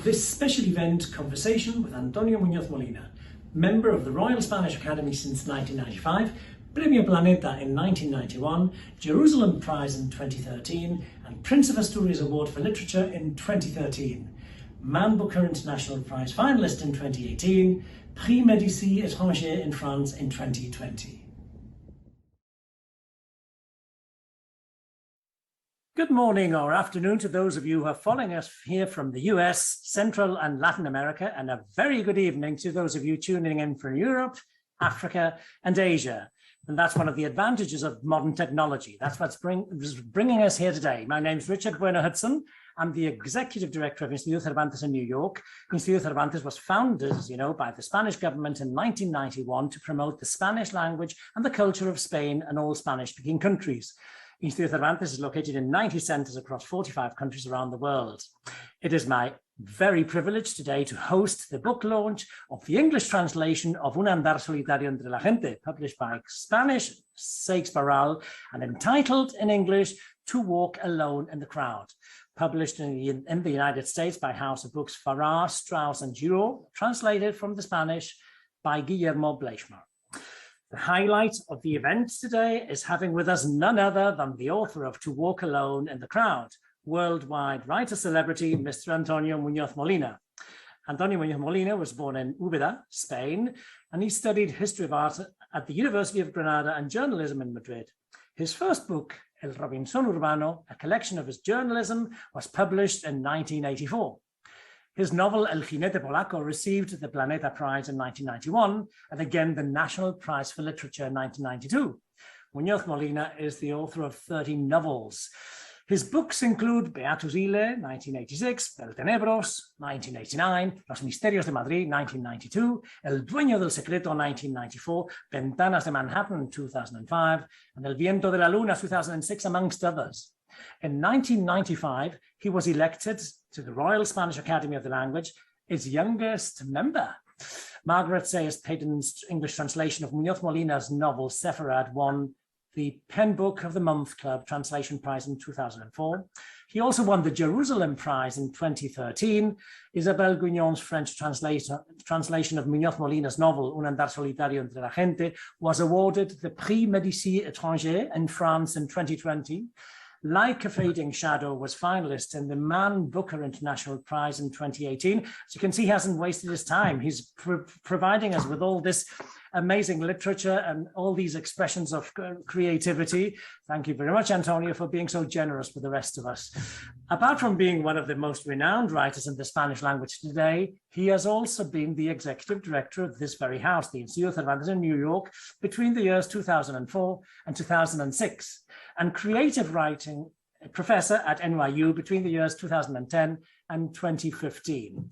this special event conversation with Antonio Muñoz Molina, member of the Royal Spanish Academy since 1995, Premio Planeta in 1991, Jerusalem Prize in 2013, and Prince of Asturias Award for Literature in 2013, Man Booker International Prize finalist in 2018, Prix Médicis Étranger in France in 2020. Good morning or afternoon to those of you who are following us here from the US, Central and Latin America, and a very good evening to those of you tuning in from Europe, Africa, and Asia. And that's one of the advantages of modern technology. That's what's bringing us here today. My name is Richard Bueno-Hudson. I'm the Executive Director of Instituto Cervantes in New York. Instituto Cervantes was founded, as you know, by the Spanish government in 1991 to promote the Spanish language and the culture of Spain and all Spanish-speaking countries. Instituto Cervantes is located in 90 centers across 45 countries around the world. It is my very privilege today to host the book launch of the English translation of Un andar solitario entre gente, published by Spanish Seix Barral and entitled in English, To Walk Alone in the Crowd, published in the United States by House of Books Farrar, Straus and Giroux, translated from the Spanish by Guillermo Bleichmer. The highlight of the event today is having with us none other than the author of To Walk Alone in the Crowd, worldwide writer celebrity, Mr. Antonio Muñoz Molina. Antonio Muñoz Molina was born in Úbeda, Spain, and he studied history of art at the University of Granada and journalism in Madrid. His first book, El Robinson Urbano, a collection of his journalism, was published in 1984. His novel El Jinete Polaco received the Planeta Prize in 1991 and again the National Prize for Literature in 1992. Muñoz Molina is the author of 13 novels. His books include Beatus Ille, 1986, El Tenebros, 1989, Los Misterios de Madrid, 1992, El Dueño del Secreto, 1994, Ventanas de Manhattan, 2005, and El Viento de la Luna, 2006, amongst others. In 1995, he was elected to the Royal Spanish Academy of the Language, its youngest member. Margaret Sayers Payton's English translation of Muñoz Molina's novel Sepharad won the Pen Book of the Month Club Translation Prize in 2004. He also won the Jerusalem Prize in 2013. Isabel Guignon's French translation of Muñoz Molina's novel Un andar solitario entre gente was awarded the Prix Médicis Étranger in France in 2020. Like a Fading Shadow was finalist in the Man Booker International Prize in 2018. As you can see, he hasn't wasted his time. He's providing us with all this amazing literature and all these expressions of creativity. Thank you very much, Antonio, for being so generous with the rest of us. Apart from being one of the most renowned writers in the Spanish language today, he has also been the executive director of this very house, the Instituto Cervantes in New York, between the years 2004 and 2006, and creative writing professor at NYU between the years 2010 and 2015.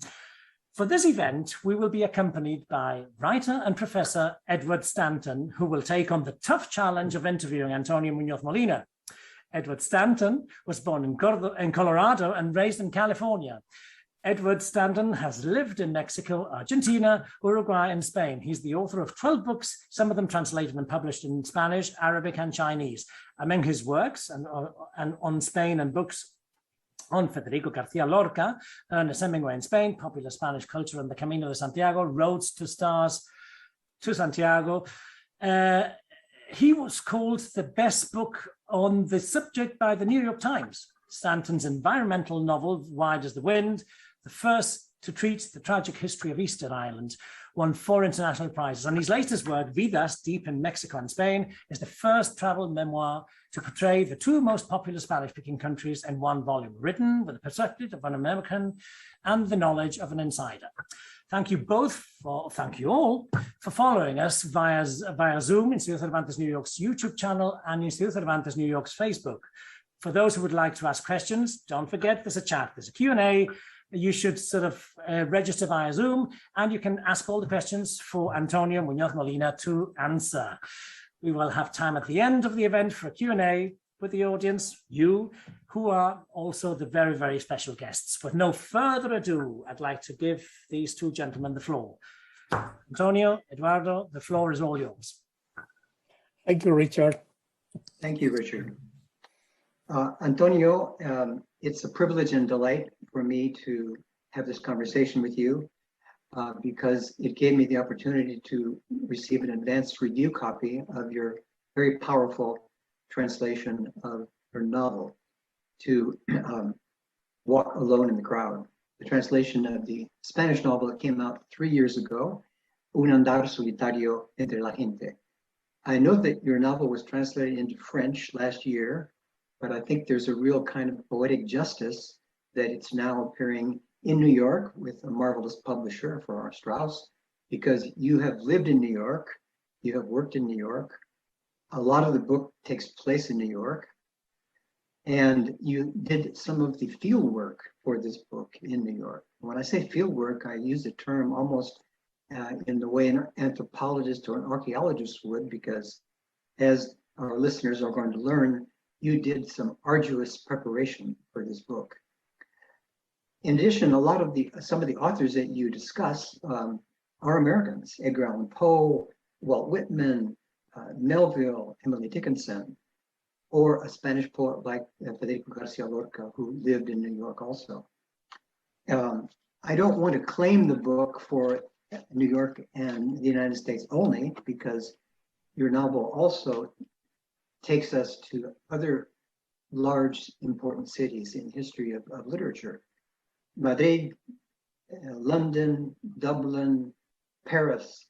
For this event, we will be accompanied by writer and professor Edward Stanton, who will take on the tough challenge of interviewing Antonio Muñoz Molina. Edward Stanton was born in Colorado and raised in California. Edward Stanton has lived in Mexico, Argentina, Uruguay, and Spain. He's the author of 12 books, some of them translated and published in Spanish, Arabic, and Chinese. Among his works and on Spain and books on Federico García Lorca, Ernest Hemingway in Spain, popular Spanish culture and the Camino de Santiago, Roads to Stars to Santiago. He was called the best book on the subject by the New York Times. Stanton's environmental novel, Wide as the Wind, the first to treat the tragic history of Easter Island, won 4 international prizes. And his latest work, Vidas, Deep in Mexico and Spain, is the first travel memoir to portray the 2 most popular Spanish-speaking countries in one volume, written with the perspective of an American and the knowledge of an insider. Thank you all for following us via Zoom, Instituto Cervantes New York's YouTube channel and Instituto Cervantes New York's Facebook. For those who would like to ask questions, don't forget there's a chat, there's a Q&A. You should sort of register via Zoom, and you can ask all the questions for Antonio Muñoz Molina to answer. We will have time at the end of the event for a Q&A with the audience, you, who are also the very, very special guests. With no further ado, I'd like to give these 2 gentlemen the floor. Antonio, Eduardo, the floor is all yours. Thank you, Richard. Thank you, Richard. Antonio, it's a privilege and delight for me to have this conversation with you because it gave me the opportunity to receive an advanced review copy of your very powerful translation of your novel, To Walk Alone in the Crowd. The translation of the Spanish novel that came out 3 years ago, Un andar solitario, entre gente. I know that your novel was translated into French last year, but I think there's a real kind of poetic justice that it's now appearing in New York with a marvelous publisher for our Strauss, because you have lived in New York, you have worked in New York. A lot of the book takes place in New York, and you did some of the field work for this book in New York. When I say field work, I use the term almost in the way an anthropologist or an archaeologist would, because as our listeners are going to learn, you did some arduous preparation for this book. In addition, some of the authors that you discuss are Americans: Edgar Allan Poe, Walt Whitman, Melville, Emily Dickinson, or a Spanish poet like Federico Garcia Lorca, who lived in New York also. I don't want to claim the book for New York and the United States only, because your novel also takes us to other large, important cities in the history of literature. Madrid, London, Dublin, Paris,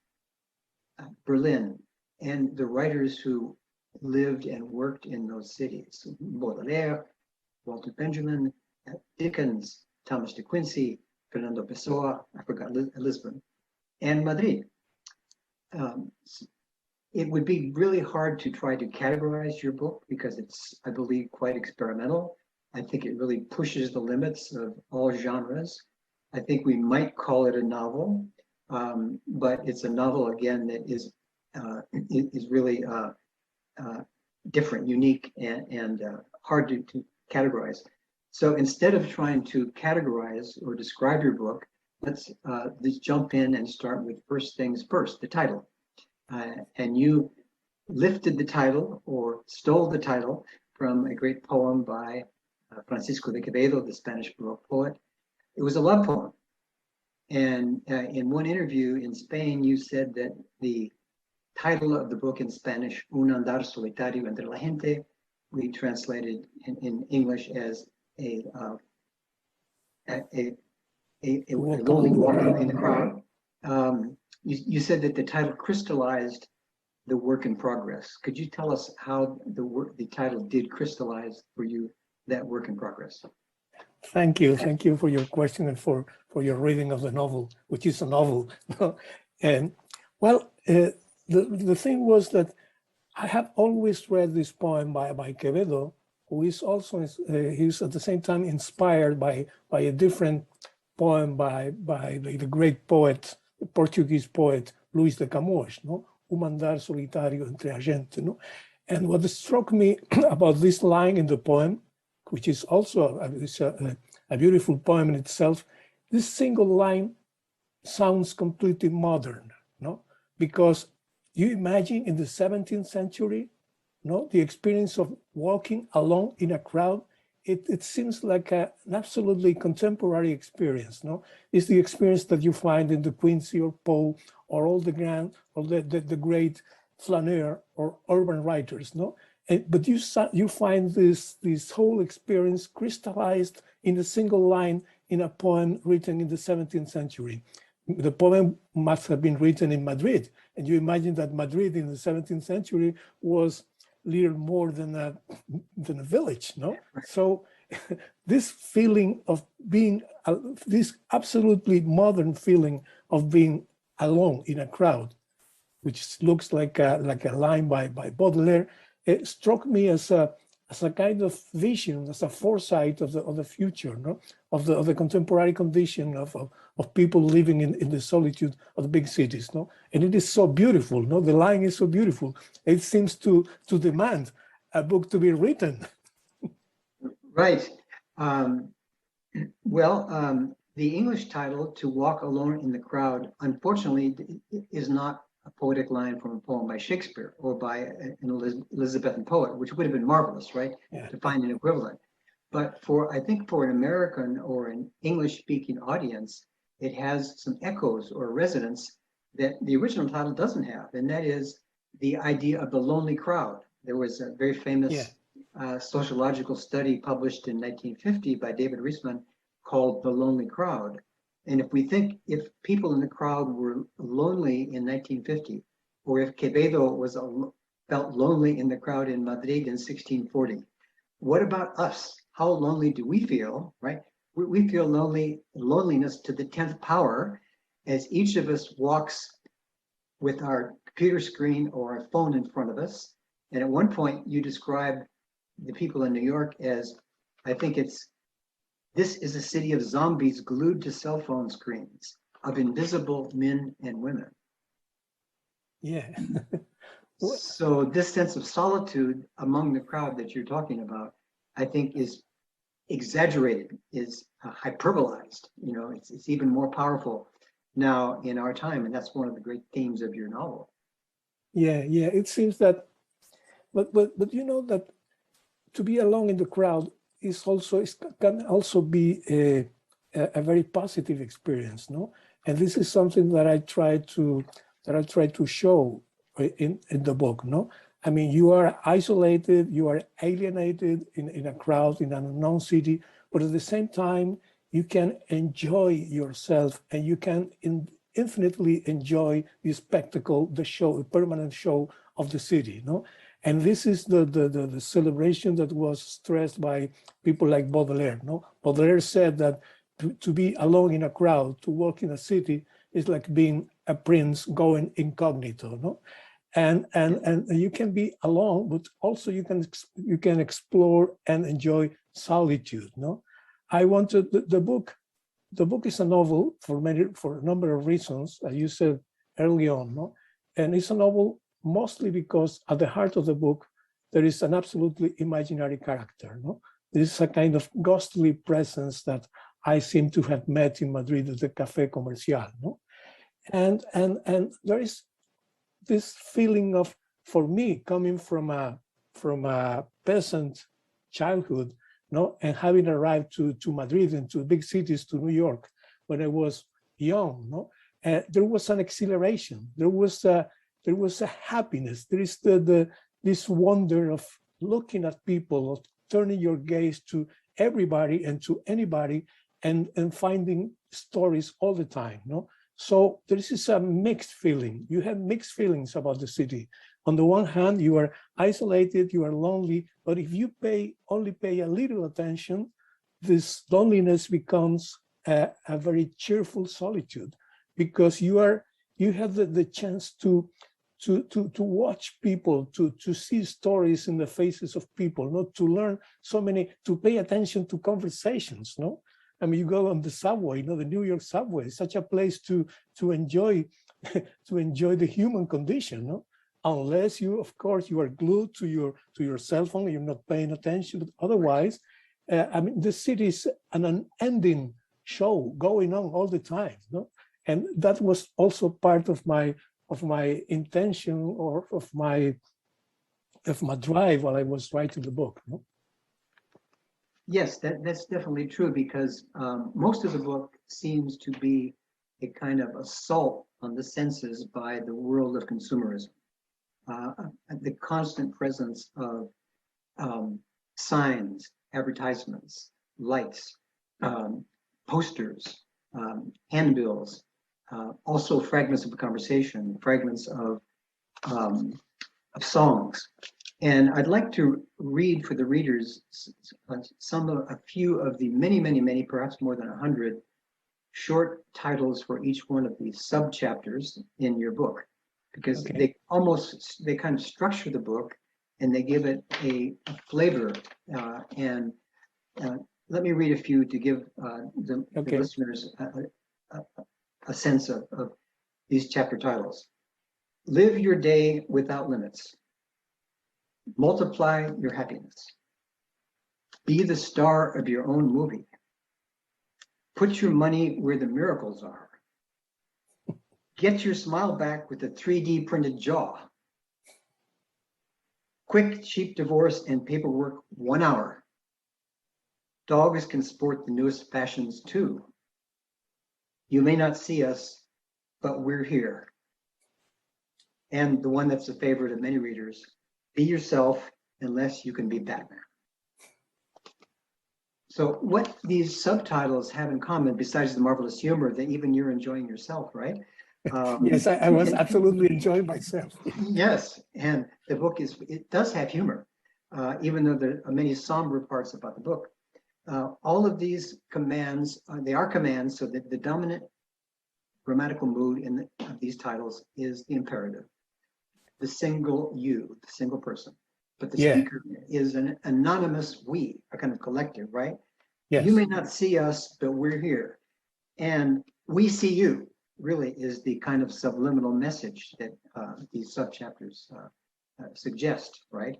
Berlin, and the writers who lived and worked in those cities: Baudelaire, Walter Benjamin, Dickens, Thomas de Quincey, Fernando Pessoa, I forgot Lisbon, and Madrid. It would be really hard to try to categorize your book because it's, I believe, quite experimental. I think it really pushes the limits of all genres. I think we might call it a novel, but it's a novel, again, that is really different, unique, and hard to categorize. So instead of trying to categorize or describe your book, let's jump in and start with first things first, the title. And you lifted the title, or stole the title, from a great poem by Francisco de Quevedo, the Spanish Baroque poet. It was a love poem. And in one interview in Spain, you said that the title of the book in Spanish, Un andar solitario entre la gente, we translated in English as a lonely walk in the crowd. You said that the title crystallized the work in progress. Could you tell us how the title did crystallize for you that work in progress? Thank you for your question and for your reading of the novel, which is a novel. And well, the thing was that I have always read this poem by Quevedo, who is also he's at the same time inspired by a different poem by the great poet, the Portuguese poet Luís de Camões, no? Un andar solitario entre gente, no? And what struck me about this line in the poem, which is also a beautiful poem in itself, this single line sounds completely modern, no? Because you imagine in the 17th century, no, the experience of walking alone in a crowd, it seems like an absolutely contemporary experience, no? It's the experience that you find in the Quincey or Poe or all the great flâneur or urban writers, no? But you find this whole experience crystallized in a single line in a poem written in the 17th century. The poem must have been written in Madrid, and you imagine that Madrid in the 17th century was little more than a village, no? So this feeling of being, this absolutely modern feeling of being alone in a crowd, which looks like a line by Baudelaire, it struck me as a kind of vision, as a foresight of the future, no? of the contemporary condition of people living in the solitude of the big cities, no? And it is so beautiful, no? The line is so beautiful. It seems to demand a book to be written. Right. The English title, To Walk Alone in the Crowd, unfortunately, is not a poetic line from a poem by Shakespeare or by an Elizabethan poet, which would have been marvelous, right? Yeah. To find an equivalent. But I think for an American or an English-speaking audience, it has some echoes or resonance that the original title doesn't have, and that is the idea of the lonely crowd. There was a very famous sociological study published in 1950 by David Reisman called The Lonely Crowd. And if people in the crowd were lonely in 1950, or if Quevedo felt lonely in the crowd in Madrid in 1640, what about us? How lonely do we feel, right? We feel loneliness to the 10th power as each of us walks with our computer screen or a phone in front of us. And at one point you described the people in New York as, I think this is a city of zombies glued to cell phone screens, of invisible men and women. Yeah. So this sense of solitude among the crowd that you're talking about, I think is exaggerated, is hyperbolized. It's even more powerful now in our time, and that's one of the great themes of your novel. Yeah. It seems that, but that to be alone in the crowd can also be a very positive experience, no? And this is something that I try to show in the book, no? I mean, you are isolated, you are alienated in a crowd, in an unknown city, but at the same time, you can enjoy yourself and you can infinitely enjoy the spectacle, the show, the permanent show of the city, no? And this is the celebration that was stressed by people like Baudelaire, no? Baudelaire said that to be alone in a crowd, to walk in a city, is like being a prince going incognito, no? And you can be alone, but also you can explore and enjoy solitude, no? I wanted the book is a novel for a number of reasons, as you said early on, no? And it's a novel mostly because at the heart of the book there is an absolutely imaginary character, no? There is a kind of ghostly presence that I seem to have met in Madrid at the Café Comercial, no? And there is this feeling of, for me, coming from a peasant childhood, no, and having arrived to Madrid and to big cities, to New York, when I was young, no, there was an exhilaration. There was a happiness. There is this wonder of looking at people, of turning your gaze to everybody and to anybody, and finding stories all the time, no. So this is a mixed feeling. You have mixed feelings about the city. On the one hand, you are isolated, you are lonely, but if you only pay a little attention, this loneliness becomes a very cheerful solitude, because you have the chance to watch people, to see stories in the faces of people, not to learn to pay attention to conversations, no? I mean, you go on the subway, the New York subway is such a place to enjoy the human condition, no? Unless of course, you are glued to your cell phone, you're not paying attention. But otherwise, I mean, the city is an unending show going on all the time, no? And that was also part of my intention, or of my drive while I was writing the book, no? Yes, that's definitely true, because most of the book seems to be a kind of assault on the senses by the world of consumerism. The constant presence of signs, advertisements, lights, posters, handbills, also fragments of a conversation, fragments of songs. And I'd like to read for the readers a few of the many, perhaps more than 100 short titles for each one of these sub-chapters in your book, because they kind of structure the book and they give it a flavor. And let me read a few to give the listeners a sense of these chapter titles. Live your day without limits. Multiply your happiness. Be the star of your own movie. Put your money where the miracles are. Get your smile back with a 3D printed jaw. Quick, cheap divorce and paperwork, 1 hour. Dogs can sport the newest fashions too. You may not see us, but we're here. And the one that's a favorite of many readers, be yourself unless you can be Batman. So what these subtitles have in common, besides the marvelous humor, that even you're enjoying yourself, right? Yes, I was absolutely enjoying myself. Yes, and the book it does have humor, even though there are many somber parts about the book. All of these commands, they are commands, so that the dominant grammatical mood of these titles is the imperative, the single you, the single person. But the speaker is an anonymous we, a kind of collective, right? Yes. You may not see us, but we're here. And we see you really is the kind of subliminal message that these subchapters suggest, right?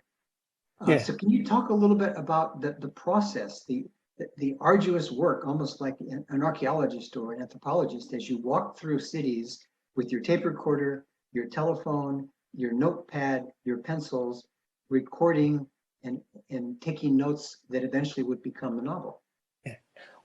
So can you talk a little bit about the process, the arduous work, almost like an archaeologist or an anthropologist, as you walk through cities with your tape recorder, your telephone, your notepad, your pencils, recording and taking notes that eventually would become a novel?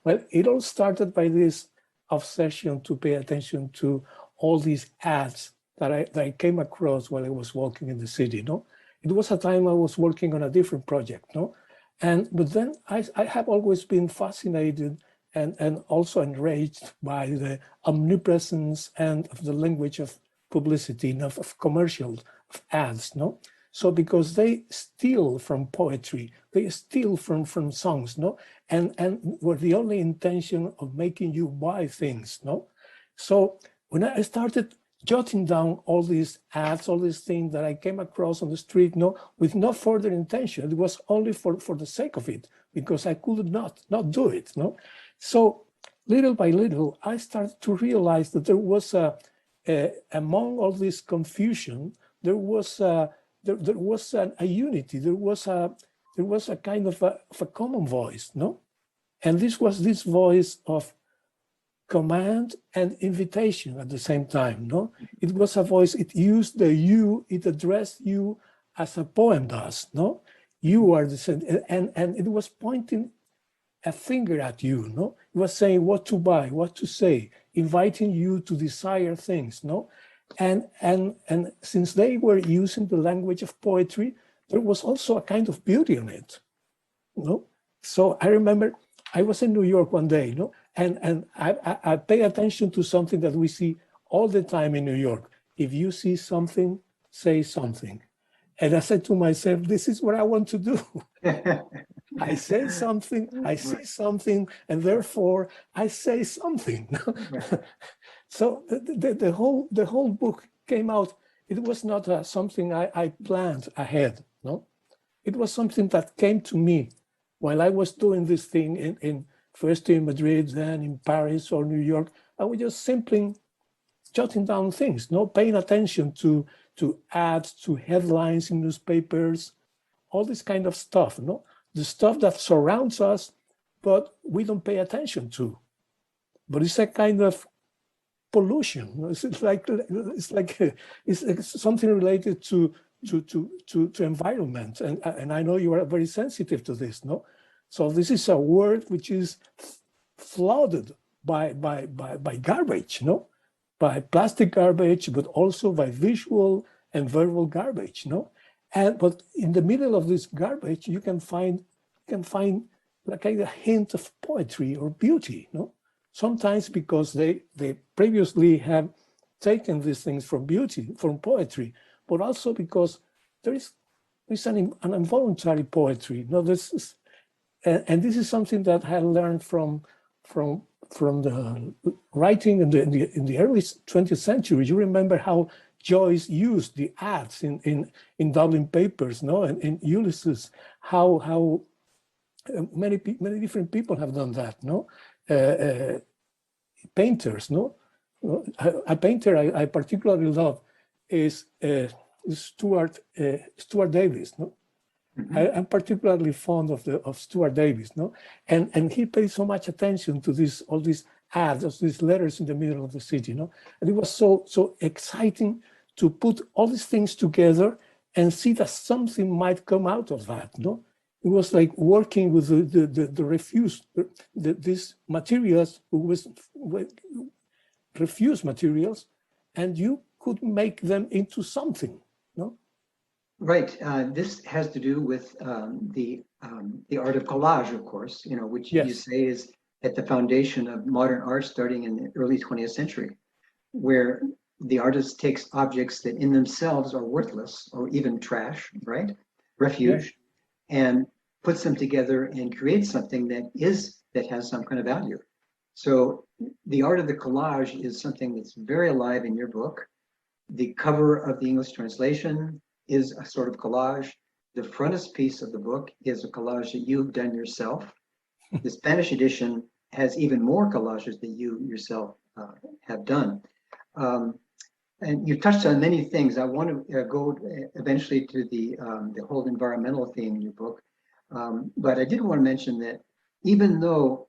Well, it all started by this obsession to pay attention to all these ads that I came across while I was walking in the city. No, it was a time I was working on a different project. No, but then I have always been fascinated and also enraged by the omnipresence and of the language of publicity, of commercials, of ads. No. So because they steal from poetry, they steal from songs, no, and were the only intention of making you buy things, no. So when I started jotting down all these ads, all these things that I came across on the street, no, with no further intention, it was only for the sake of it, because I could not do it, no. So little by little, I started to realize that there was among all this confusion, there was a unity. There was a kind of a common voice, no? And this was this voice of command and invitation at the same time, no? It was a voice, it used the you, it addressed you as a poem does, no? You are the, and it was pointing a finger at you, no? It was saying what to buy, what to say, inviting you to desire things, no? And since they were using the language of poetry, there was also a kind of beauty in it, no? So I remember I was in New York one day, no? And I pay attention to something that we see all the time in New York. If you see something, say something. And I said to myself, this is what I want to do. I say something, I see something, and therefore I say something. So the whole book came out. It was not something I planned ahead, no? It was something that came to me while I was doing this thing in first in Madrid, then in Paris or New York. I was just simply jotting down things, no, paying attention to ads, to headlines in newspapers, all this kind of stuff, no? The stuff that surrounds us, but we don't pay attention to. But it's a kind of pollution. It's something related to environment, and I know you are very sensitive to this, no? So this is a word which is flooded by garbage, no? By plastic garbage, but also by visual and verbal garbage, no? But in the middle of this garbage, you can find like a hint of poetry or beauty, no? Sometimes because they previously have taken these things from beauty, from poetry, but also because there's an involuntary poetry. No, this is, and this is something that I learned from the writing in the early 20th century. You remember how Joyce used the ads in Dublin papers, no, and in Ulysses, how many different people have done that, no. Painters, no? A painter I particularly love is Stuart Davis, no? Mm-hmm. I'm particularly fond of Stuart Davis, no? And he paid so much attention to all these ads, these letters in the middle of the city, no? And it was so exciting to put all these things together and see that something might come out of that, no? it was like working with the refuse, these materials who was refuse materials, and you could make them into something, no? Right. This has to do with the art of collage, of course, you know, which you Yes. say is at the foundation of modern art starting in the early 20th century, where the artist takes objects that in themselves are worthless or even trash, right? Refuge, and puts them together and creates something that has some kind of value. So the art of the collage is something that's very alive in your book. The cover of the English translation is a sort of collage. The frontispiece of the book is a collage that you've done yourself. The Spanish edition has even more collages that you yourself have done. And you touched on many things. I want to go eventually to the whole environmental theme in your book. But I did want to mention that even though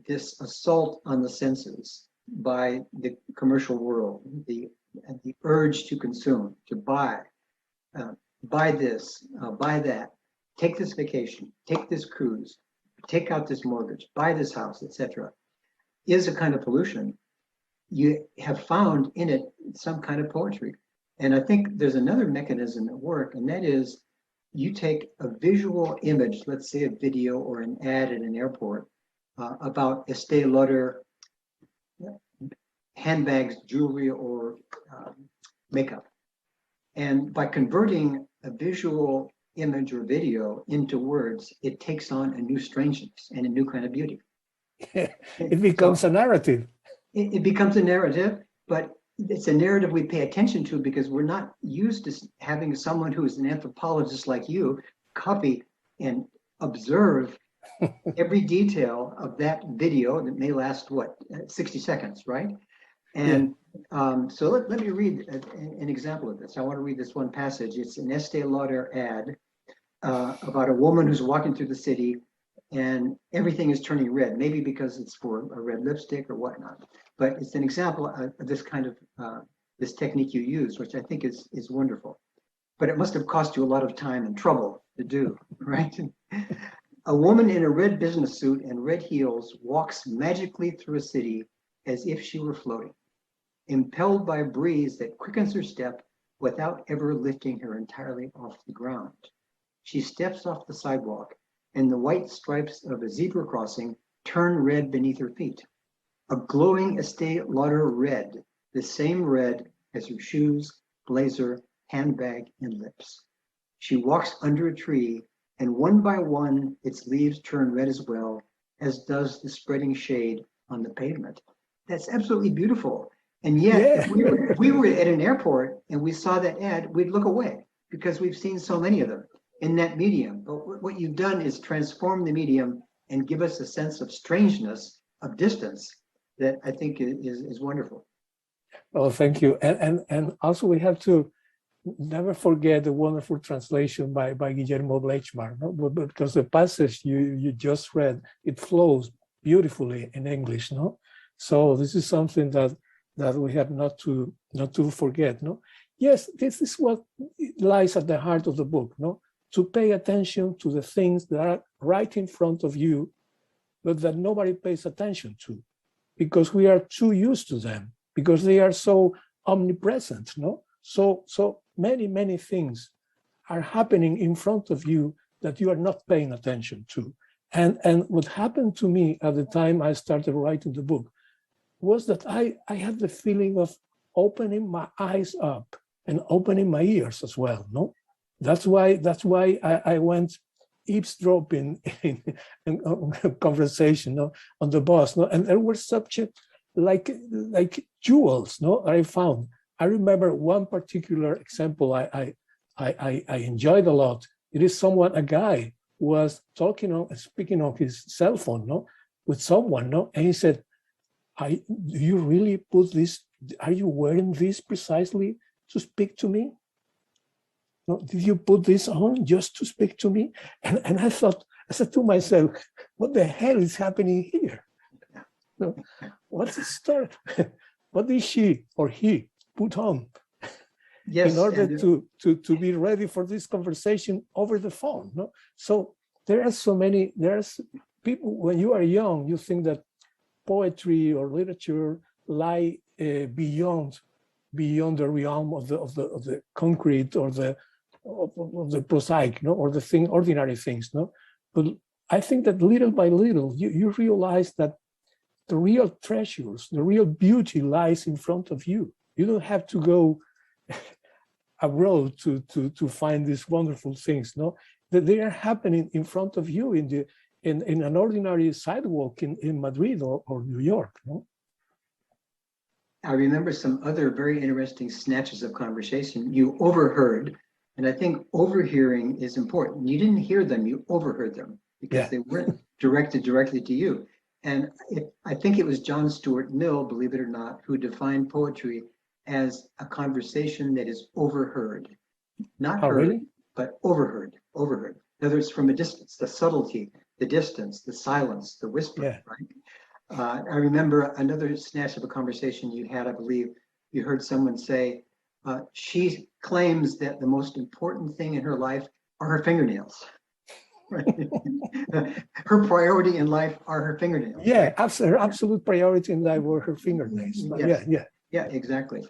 this assault on the senses by the commercial world, the urge to consume, to buy this, buy that, take this vacation, take this cruise, take out this mortgage, buy this house, etc., is a kind of pollution. You have found in it some kind of poetry. And I think there's another mechanism at work, and that is you take a visual image, let's say a video or an ad at an airport about Estee Lauder handbags, jewelry, or makeup. And by converting a visual image or video into words, it takes on a new strangeness and a new kind of beauty. It becomes a narrative. It becomes a narrative, but it's a narrative we pay attention to because we're not used to having someone who is an anthropologist like you copy and observe every detail of that video that may last, 60 seconds, right? And so let me read an example of this. I want to read this one passage. It's an Estee Lauder ad about a woman who's walking through the city and everything is turning red, maybe because it's for a red lipstick or whatnot. But it's an example of this kind of, this technique you use, which I think is wonderful. But it must have cost you a lot of time and trouble to do, right? A woman in a red business suit and red heels walks magically through a city as if she were floating, impelled by a breeze that quickens her step without ever lifting her entirely off the ground. She steps off the sidewalk, and the white stripes of a zebra crossing turn red beneath her feet. A glowing Estee Lauder red, the same red as her shoes, blazer, handbag, and lips. She walks under a tree, and one by one, its leaves turn red as well, as does the spreading shade on the pavement. That's absolutely beautiful. And yet, if we were at an airport and we saw that ad, we'd look away because we've seen so many of them in that medium. But what you've done is transform the medium and give us a sense of strangeness, of distance, that I think is wonderful. Oh, thank you. And also we have to never forget the wonderful translation by Guillermo Bleichmar, no? Because the passage you just read, it flows beautifully in English, no? So this is something that we have not to forget, no? Yes, this is what lies at the heart of the book, no? To pay attention to the things that are right in front of you, but that nobody pays attention to, because we are too used to them, because they are so omnipresent, no? So many things are happening in front of you that you are not paying attention to. And what happened to me at the time I started writing the book was that I had the feeling of opening my eyes up and opening my ears as well, no? That's why I went eavesdropping in conversation, no, on the bus, no, and there were subjects like jewels, no, I found. I remember one particular example I enjoyed a lot. It is a guy who was speaking on his cell phone, no, with someone, no, and he said, do you really put this? Are you wearing this precisely to speak to me? No, did you put this on just to speak to me? And I said to myself, what the hell is happening here? No, what's the story? What did she or he put on in order to be ready for this conversation over the phone? No? So there are so many, there's people, when you are young, you think that poetry or literature lie beyond the realm of the concrete or of the prosaic, no, or the ordinary things, no. But I think that little by little, you realize that the real treasures, the real beauty lies in front of you. You don't have to go abroad to find these wonderful things, no. That they are happening in front of you in an ordinary sidewalk in Madrid or New York, no. I remember some other very interesting snatches of conversation you overheard, and I think overhearing is important. You didn't hear them, you overheard them because they weren't directed directly to you. And I think it was John Stuart Mill, believe it or not, who defined poetry as a conversation that is overheard. Not heard, really? But overheard. In other words, from a distance, the subtlety, the distance, the silence, the whisper, right? I remember another snatch of a conversation you had, I believe you heard someone say, she claims that the most important thing in her life are her fingernails. Right? Her priority in life are her fingernails. Yeah, her absolute priority in life were her fingernails. Yes. Yeah, exactly.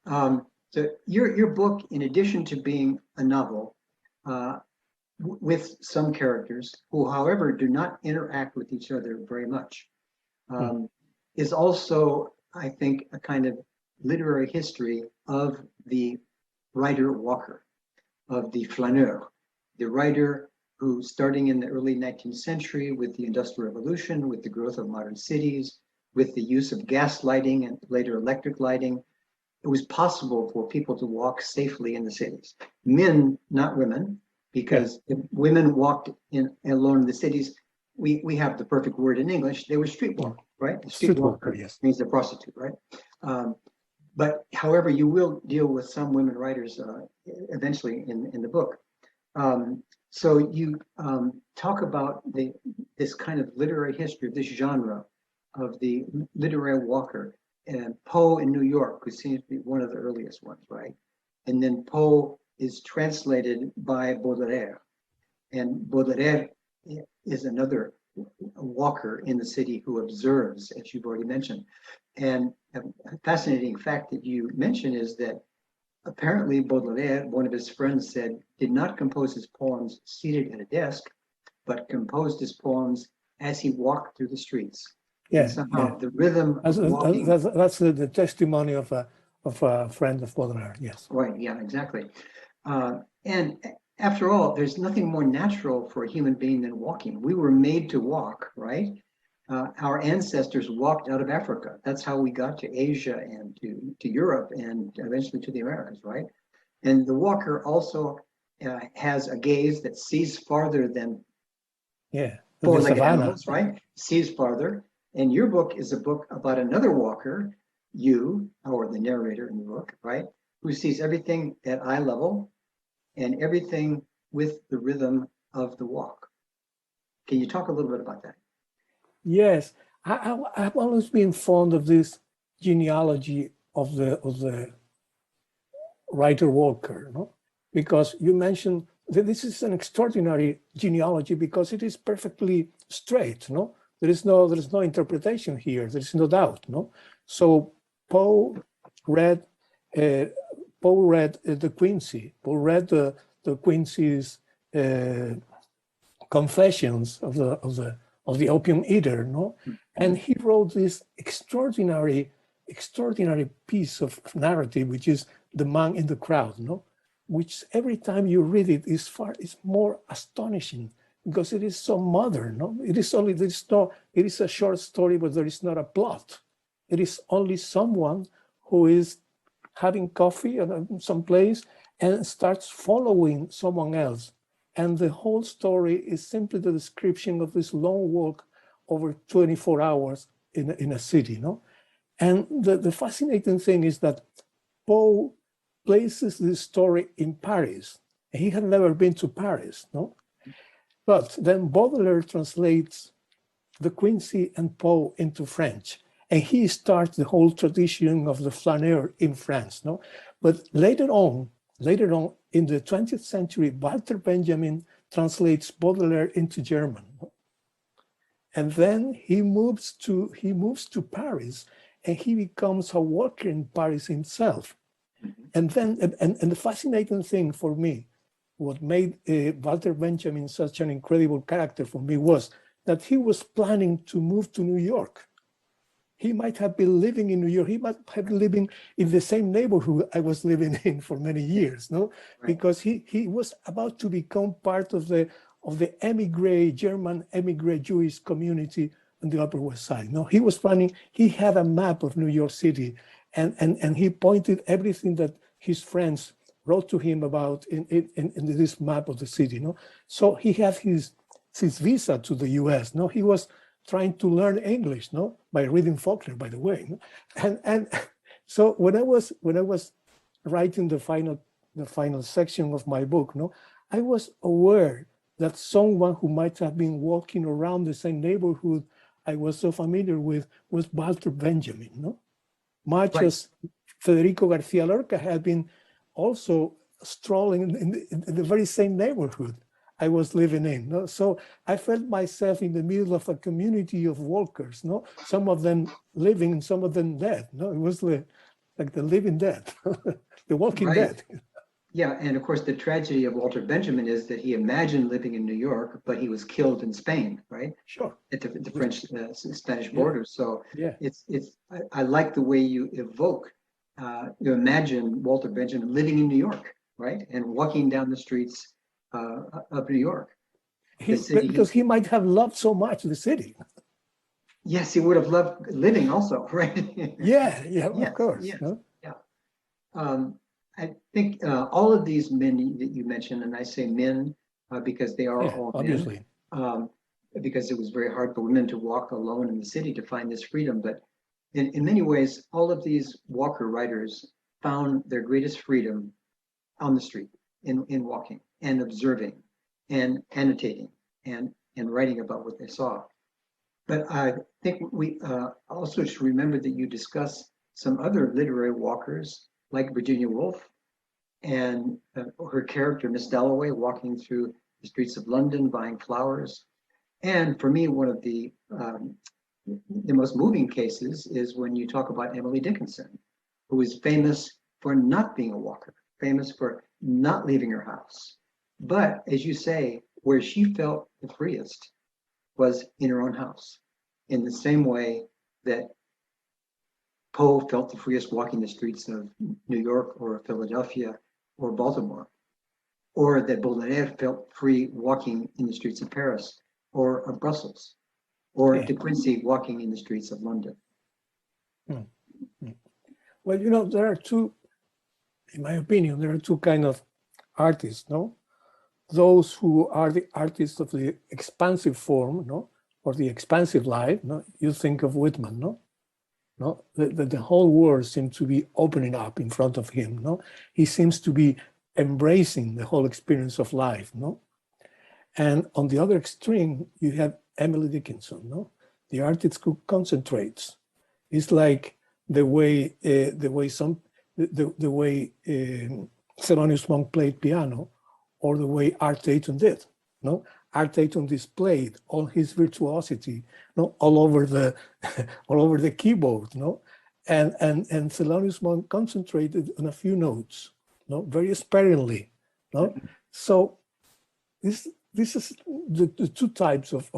So your book, in addition to being a novel, with some characters who, however, do not interact with each other very much, is also, I think, a kind of literary history of the writer-walker, of the flâneur, the writer who, starting in the early 19th century with the Industrial Revolution, with the growth of modern cities, with the use of gas lighting and later electric lighting, it was possible for people to walk safely in the cities. Men, not women, because if women walked alone in the cities, we have the perfect word in English, they were streetwalkers, right? Streetwalker, yes. Means a prostitute, right? But however, you will deal with some women writers eventually in the book. So you talk about this kind of literary history of this genre of the literary walker, and Poe in New York, who seems to be one of the earliest ones, right? And then Poe is translated by Baudelaire, and Baudelaire is another walker in the city who observes, as you've already mentioned. And a fascinating fact that you mentioned is that apparently Baudelaire, one of his friends said, did not compose his poems seated at a desk, but composed his poems as he walked through the streets. Yeah, somehow the rhythm that's, of walking. That's the testimony of a friend of Baudelaire, yes. Right, yeah, exactly. And after all, there's nothing more natural for a human being than walking. We were made to walk, right? Our ancestors walked out of Africa. That's how we got to Asia and to Europe and eventually to the Americas, right? And the walker also has a gaze that sees farther than four-legged animals, right? Sees farther. And your book is a book about another walker, you, or the narrator in the book, right? Who sees everything at eye level and everything with the rhythm of the walk. Can you talk a little bit about that? Yes, I've always been fond of this genealogy of the writer-walker, no? Because you mentioned that this is an extraordinary genealogy because it is perfectly straight, no? There is no interpretation here. There is no doubt, no. So Poe read the Quincey. Poe read the Quincey's confessions of the opium eater, no, and he wrote this extraordinary piece of narrative, which is The Man in the Crowd, no, which every time you read it is more astonishing. Because it is so modern, no? It is a short story, but there is not a plot. It is only someone who is having coffee at some place and starts following someone else. And the whole story is simply the description of this long walk over 24 hours in a city, no? And the fascinating thing is that Poe places this story in Paris. And he had never been to Paris, no? But then Baudelaire translates the Quincey and Poe into French, and he starts the whole tradition of the flâneur in France. No, but later on in the 20th century, Walter Benjamin translates Baudelaire into German. And then he moves to Paris, and he becomes a walker in Paris himself. And then, and the fascinating thing for me, what made Walter Benjamin such an incredible character for me was that he was planning to move to New York. He might have been living in New York. He might have been living in the same neighborhood I was living in for many years, no? Right. Because he was about to become part of the German emigre Jewish community on the Upper West Side. No, he was planning. He had a map of New York City, and he pointed everything that his friends wrote to him about in this map of the city. No, so he had his visa to the U.S. No, he was trying to learn English, no, by reading Faulkner, by the way. No? And so when I was writing the final section of my book, no, I was aware that someone who might have been walking around the same neighborhood I was so familiar with was Walter Benjamin, no? Much right. As Federico Garcia Lorca had been also strolling in the very same neighborhood I was living in. No? So I felt myself in the middle of a community of walkers, no? Some of them living and some of them dead. No, it was like the living dead, the walking right. dead. Yeah, and of course the tragedy of Walter Benjamin is that he imagined living in New York, but he was killed in Spain, right? Sure. At the French Spanish border. So yeah, I like the way you evoke, you imagine Walter Benjamin living in New York, right, and walking down the streets of New York. Because he might have loved so much the city. Yes, he would have loved living also, right? Yeah, of course. Yes, huh? Yeah. I think all of these men that you mentioned, and I say men because they are all obviously. Men, because it was very hard for women to walk alone in the city to find this freedom. But in many ways, all of these walker writers found their greatest freedom on the street, in walking and observing and annotating and writing about what they saw. But I think we also should remember that you discuss some other literary walkers like Virginia Woolf and her character, Miss Dalloway, walking through the streets of London, buying flowers. And for me, one of the most moving cases is when you talk about Emily Dickinson, who is famous for not being a walker, famous for not leaving her house. But as you say, where she felt the freest was in her own house, in the same way that Poe felt the freest walking the streets of New York or Philadelphia or Baltimore, or that Baudelaire felt free walking in the streets of Paris or of Brussels, or de Quincey walking in the streets of London. Well, you know, there are two, in my opinion, there are two kinds of artists, no? Those who are the artists of the expansive form, no? Or the expansive life, no? You think of Whitman, no? No, the whole world seems to be opening up in front of him. No, he seems to be embracing the whole experience of life. No, and on the other extreme, you have Emily Dickinson. No, the artist who concentrates. It's like the way Thelonious Monk played piano, or the way Art Tatum did. No, Art Tatum displayed all his virtuosity, no, all over the keyboard, no, and Thelonious Monk concentrated on a few notes, no, very sparingly, no. So this is the two types of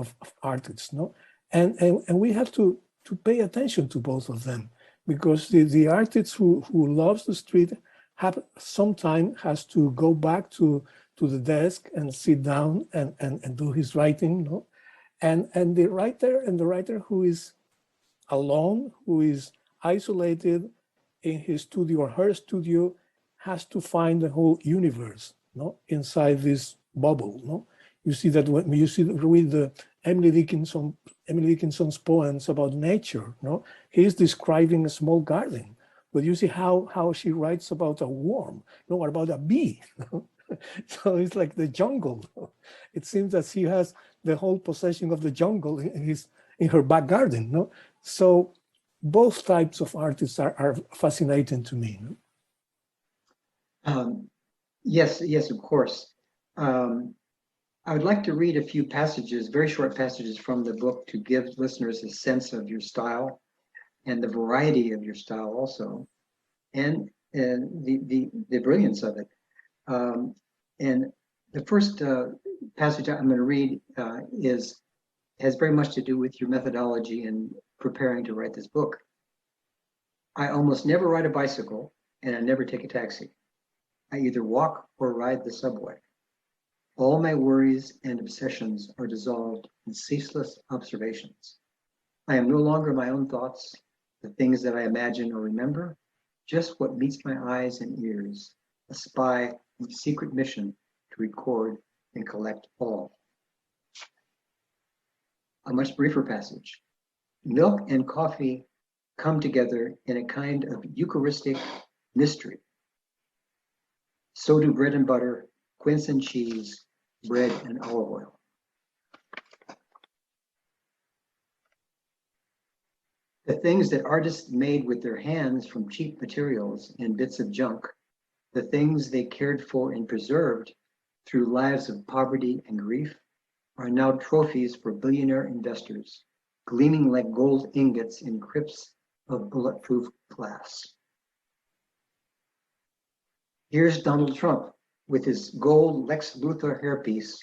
artists, no, and we have to pay attention to both of them, because the artist who loves the street sometimes has to go back to the desk and sit down and do his writing, no? And the writer who is alone, who is isolated in his studio or her studio, has to find the whole universe, no, inside this bubble, no. You see that when you read the Emily Dickinson's poems about nature, no, he is describing a small garden, but you see how she writes about a worm, no, or about a bee. No? So it's like the jungle. It seems that she has the whole possession of the jungle in her back garden. No, so both types of artists are fascinating to me. No? Yes, of course. I would like to read a few passages, very short passages from the book to give listeners a sense of your style and the variety of your style also, and the brilliance of it. And the first passage I'm going to read has very much to do with your methodology in preparing to write this book. I almost never ride a bicycle, and I never take a taxi. I either walk or ride the subway. All my worries and obsessions are dissolved in ceaseless observations. I am no longer my own thoughts, the things that I imagine or remember, just what meets my eyes and ears, a spy with secret mission to record and collect all. A much briefer passage. Milk and coffee come together in a kind of Eucharistic mystery. So do bread and butter, quince and cheese, bread and olive oil. The things that artists made with their hands from cheap materials and bits of junk, the things they cared for and preserved through lives of poverty and grief, are now trophies for billionaire investors, gleaming like gold ingots in crypts of bulletproof glass. Here's Donald Trump with his gold Lex Luthor hairpiece,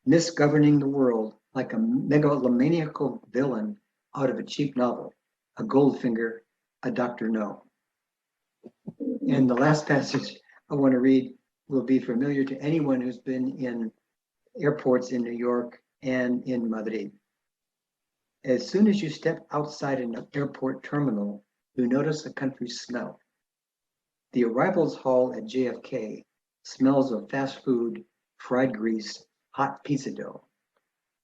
misgoverning the world like a megalomaniacal villain out of a cheap novel, a Goldfinger, a Dr. No. And the last passage I want to read will be familiar to anyone who's been in airports in New York and in Madrid. As soon as you step outside an airport terminal, you notice a country smell. The arrivals hall at JFK smells of fast food, fried grease, hot pizza dough.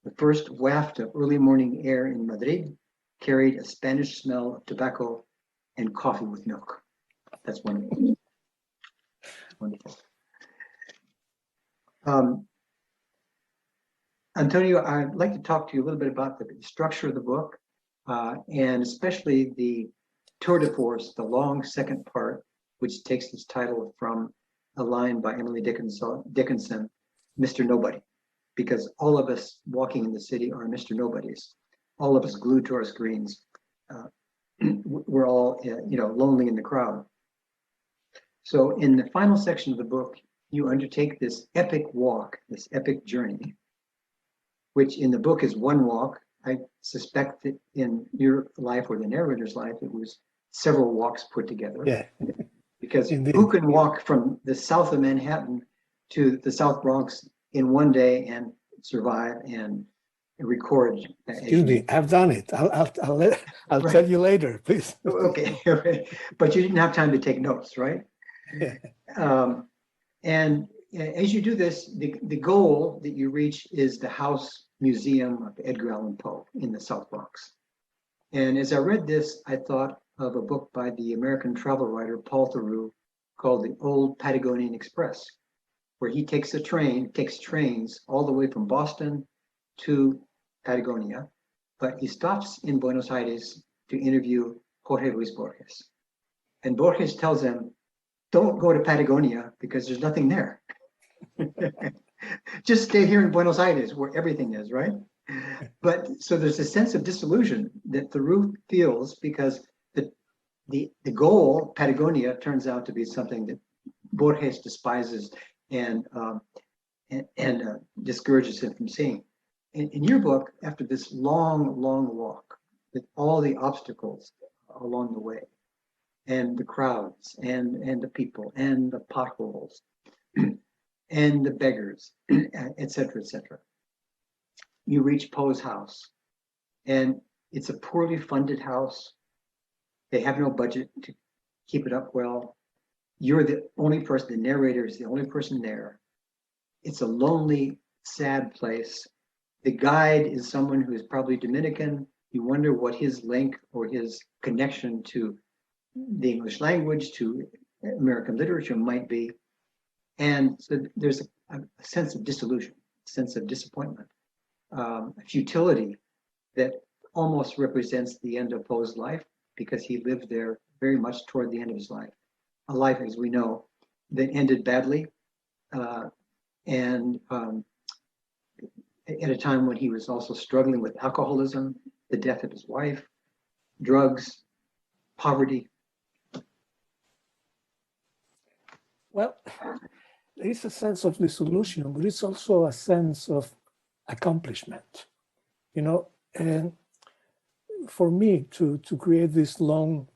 The first waft of early morning air in Madrid carried a Spanish smell of tobacco and coffee with milk. That's wonderful. Wonderful. Antonio, I'd like to talk to you a little bit about the structure of the book, and especially the tour de force, the long second part, which takes its title from a line by Emily Dickinson, Mr. Nobody, because all of us walking in the city are Mr. Nobodies. All of us glued to our screens. We're all, lonely in the crowd. So in the final section of the book, you undertake this epic walk, this epic journey, which in the book is one walk. I suspect that in your life or the narrator's life, it was several walks put together. Yeah. Because Indeed. who can walk from the south of Manhattan to the South Bronx in one day and survive and record? Excuse me, I've done it. I'll Right. tell you later, please. Okay, but you didn't have time to take notes, right? Yeah. And as you do this, the goal that you reach is the House Museum of Edgar Allan Poe in the South Bronx. And as I read this, I thought of a book by the American travel writer Paul Theroux called The Old Patagonian Express, where he takes trains all the way from Boston to Patagonia, but he stops in Buenos Aires to interview Jorge Luis Borges. And Borges tells him, don't go to Patagonia because there's nothing there. Just stay here in Buenos Aires where everything is, right? But so there's a sense of disillusion that Theroux feels because the goal, Patagonia, turns out to be something that Borges despises and discourages him from seeing. In your book, after this long walk, with all the obstacles along the way, and the crowds, and the people, and the potholes, and the beggars, et cetera, you reach Poe's house. And it's a poorly funded house. They have no budget to keep it up well. You're the only person, the narrator is the only person there. It's a lonely, sad place. The guide is someone who is probably Dominican. You wonder what his link or his connection to the English language, to American literature might be. And so there's a sense of disillusion, a sense of disappointment, a futility that almost represents the end of Poe's life, because he lived there very much toward the end of his life. A life, as we know, that ended badly. And at a time when he was also struggling with alcoholism, the death of his wife, drugs, poverty. Well, there is a sense of dissolution, but it's also a sense of accomplishment, you know. And for me to create this long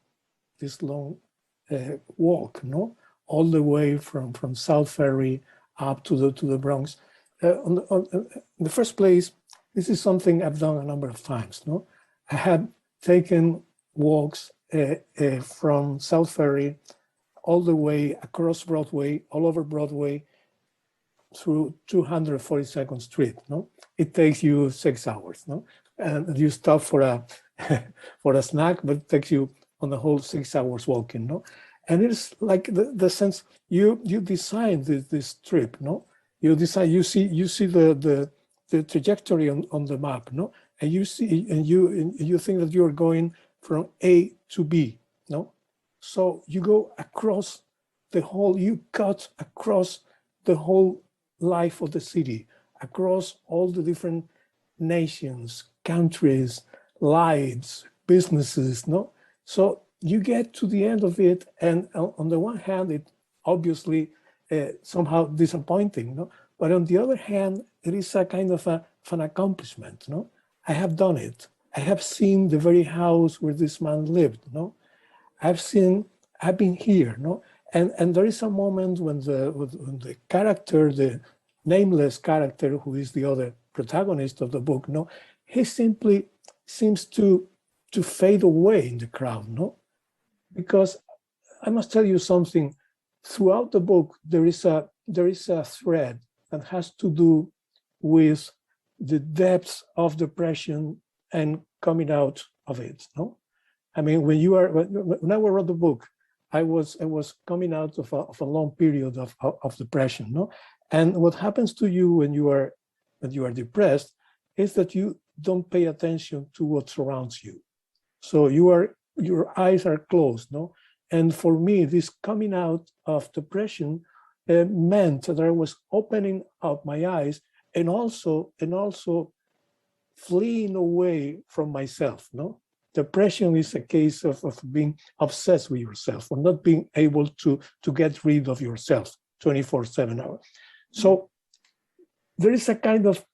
walk, no, all the way from South Ferry up to the Bronx. In the first place, this is something I've done a number of times. No, I have taken walks from South Ferry all the way across Broadway, all over Broadway, through 242nd Street. No, it takes you 6 hours. No, and you stop for a for a snack, but it takes you on the whole 6 hours walking. No, and it's like the sense you design this trip. No, you decide you see the trajectory on the map. No, and you see and you think that you are going from A to B. No, so you go across the whole, you cut across the whole life of the city, across all the different nations, countries, lives, businesses, no? So you get to the end of it, and on the one hand, it obviously somehow disappointing, no? But on the other hand, it is a kind of an accomplishment, no? I have done it. I have seen the very house where this man lived, no? I've been here, no? And there is a moment when the character, the nameless character, who is the other protagonist of the book, no, he simply seems to fade away in the crowd, no? Because I must tell you something. Throughout the book, there is a thread that has to do with the depths of depression and coming out of it, no? I mean, when I wrote the book, I was coming out of a long period of depression, no? And what happens to you when you are depressed is that you don't pay attention to what surrounds you. So your eyes are closed, no? And for me, this coming out of depression meant that I was opening up my eyes and also fleeing away from myself, no? Depression is a case of being obsessed with yourself, or not being able to get rid of yourself 24/7 hours. So there is a kind of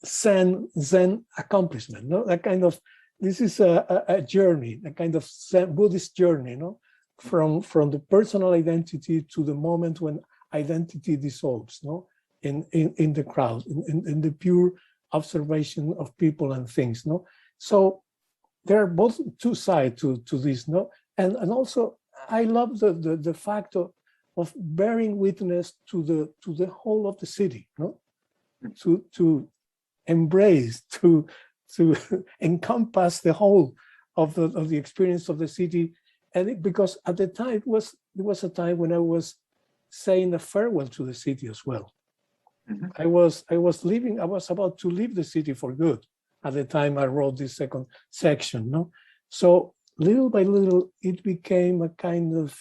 Zen accomplishment, no? A kind of, this is a journey, a kind of Zen Buddhist journey, no? From the personal identity to the moment when identity dissolves, no? In the crowd, in the pure observation of people and things, no? So there are both two sides to this, no? And also I love the fact of bearing witness to the whole of the city, no? To embrace, to encompass the whole of the experience of the city. And because at the time it was a time when I was saying a farewell to the city as well. Mm-hmm. I was about to leave the city for good at the time I wrote this second section, no? So little by little, it became a kind of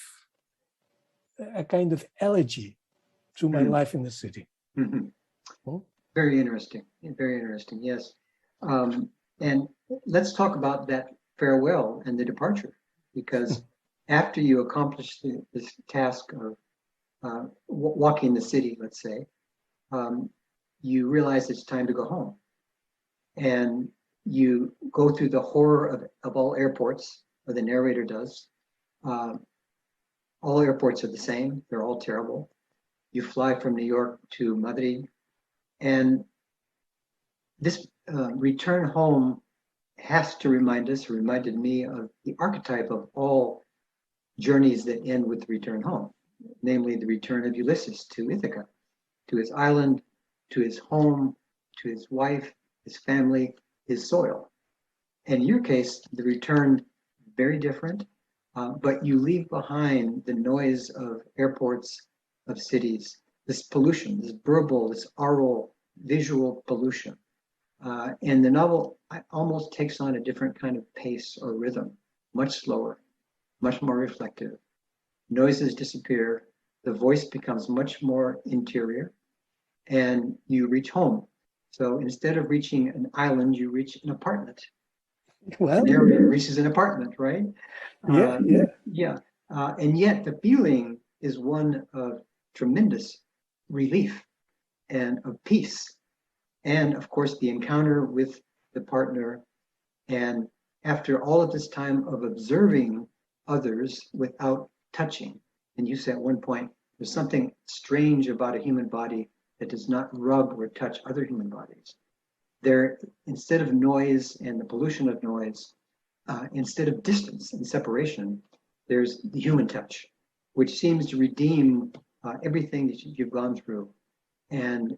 elegy to my life in the city. Mm-hmm. Oh? Very interesting, yes. And let's talk about that farewell and the departure, because after you accomplish this task of walking the city, let's say, you realize it's time to go home. And you go through the horror of all airports, or the narrator does. All airports are the same, they're all terrible. You fly from New York to Madrid, and this return home has to reminded me of the archetype of all journeys that end with the return home, namely the return of Ulysses to Ithaca, to his island, to his home, to his wife, his family, his soil. In your case, the return, very different, but you leave behind the noise of airports, of cities, this pollution, this verbal, this oral, visual pollution. And the novel almost takes on a different kind of pace or rhythm, much slower, much more reflective. Noises disappear, the voice becomes much more interior. and you reach home. So instead of reaching an island, you reach an apartment. Well, The narrator reaches an apartment, right? yeah, yeah. Yeah. And yet the feeling is one of tremendous relief and of peace. And of course, the encounter with the partner. And after all of this time of observing others without touching, and you said at one point, there's something strange about a human body that does not rub or touch other human bodies. There, instead of noise and the pollution of noise, instead of distance and separation, there's the human touch, which seems to redeem everything that you've gone through. And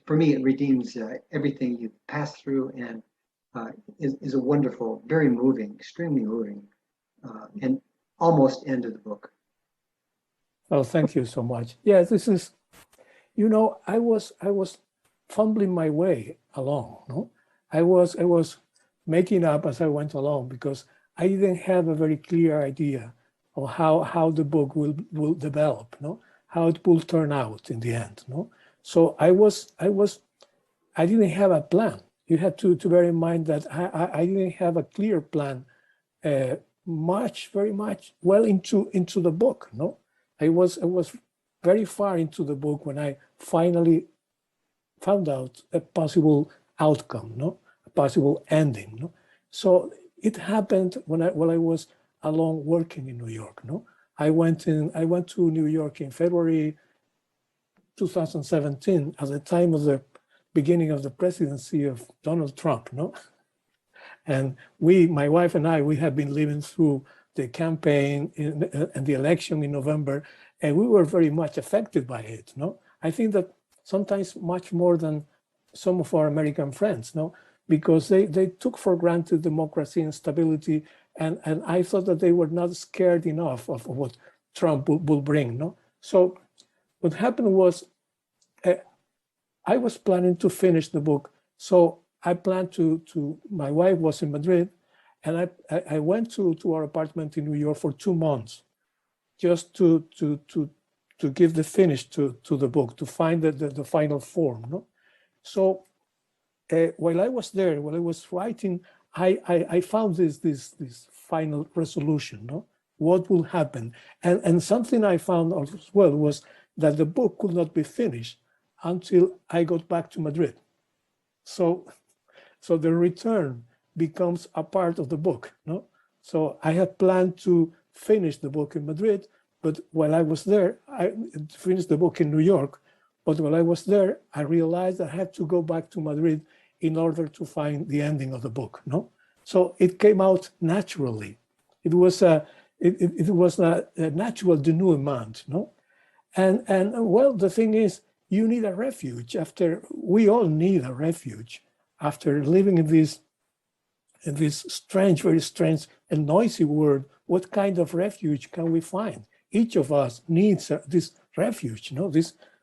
for me, it redeems everything you've passed through, and is a wonderful, very moving, extremely moving, and almost end of the book. Oh, thank you so much. Yeah, this is, you know, I was fumbling my way along. No, I was making up as I went along, because I didn't have a very clear idea of how the book will develop. No, how it will turn out in the end. No, so I didn't have a plan. You have to bear in mind that I didn't have a clear plan very much well into the book. No, I was very far into the book when I finally found out a possible outcome, no, a possible ending. No, so it happened while I was alone working in New York. No, I went to New York in February 2017 at the time of the beginning of the presidency of Donald Trump. No, and my wife and I, we have been living through the campaign and the election in November, and we were very much affected by it. No, I think that sometimes much more than some of our American friends. No, because they took for granted democracy and stability, and I thought that they were not scared enough of what Trump will bring. No, so what happened was I was planning to finish the book, so I planned to. My wife was in Madrid, and I went to our apartment in New York for 2 months, just to give the finish to the book, to find the final form. No, so while I was there, while I was writing, I found this final resolution. No, what will happen, and something I found as well was that the book could not be finished until I got back to Madrid. So the return becomes a part of the book. No, so I had planned to finish the book in Madrid, but while I was there, I finished the book in New York. But while I was there, I realized I had to go back to Madrid in order to find the ending of the book. No, so it came out naturally. It was a natural denouement. No, and well, the thing is, you need a refuge we all need a refuge after living in this strange, very strange and noisy world. What kind of refuge can we find? Each of us needs this refuge,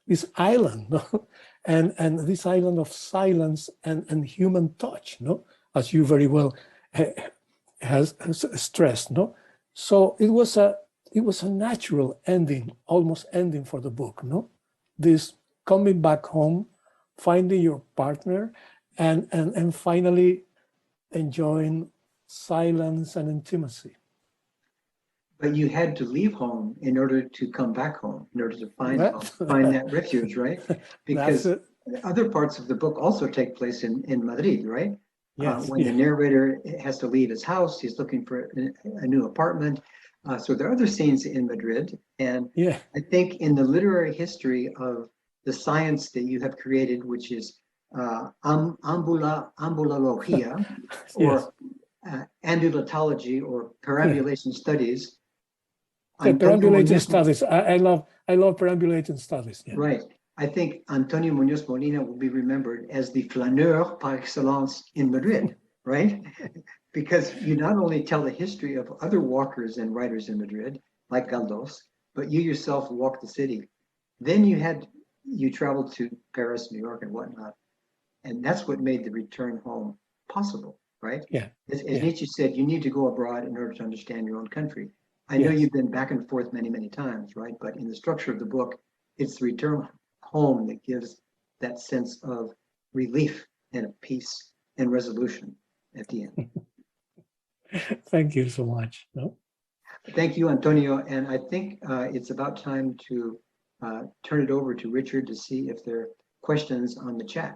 this island, and this island of silence and human touch, as you very well has stressed, So it was a natural ending, almost ending for the book, This coming back home, finding your partner, and finally enjoying silence and intimacy. But you had to leave home in order to come back home, in order to find that refuge, right? Because other parts of the book also take place in Madrid, right? Yes. When the narrator has to leave his house, he's looking for a new apartment. So there are other scenes in Madrid. And I think in the literary history of the science that you have created, which is ambulologia, or ambulatology, or perambulation studies. Perambulating studies. I love perambulating studies. Yeah. Right. I think Antonio Muñoz Molina will be remembered as the flâneur par excellence in Madrid, right? Because you not only tell the history of other walkers and writers in Madrid, like Galdós, but you yourself walked the city. Then you traveled to Paris, New York, and whatnot. And that's what made the return home possible, right? Yeah. As Nietzsche said, you need to go abroad in order to understand your own country. I know you've been back and forth many, many times, right? But in the structure of the book, it's the return poem that gives that sense of relief and of peace and resolution at the end. Thank you so much. No? Thank you, Antonio. And I think it's about time to turn it over to Richard to see if there are questions on the chat.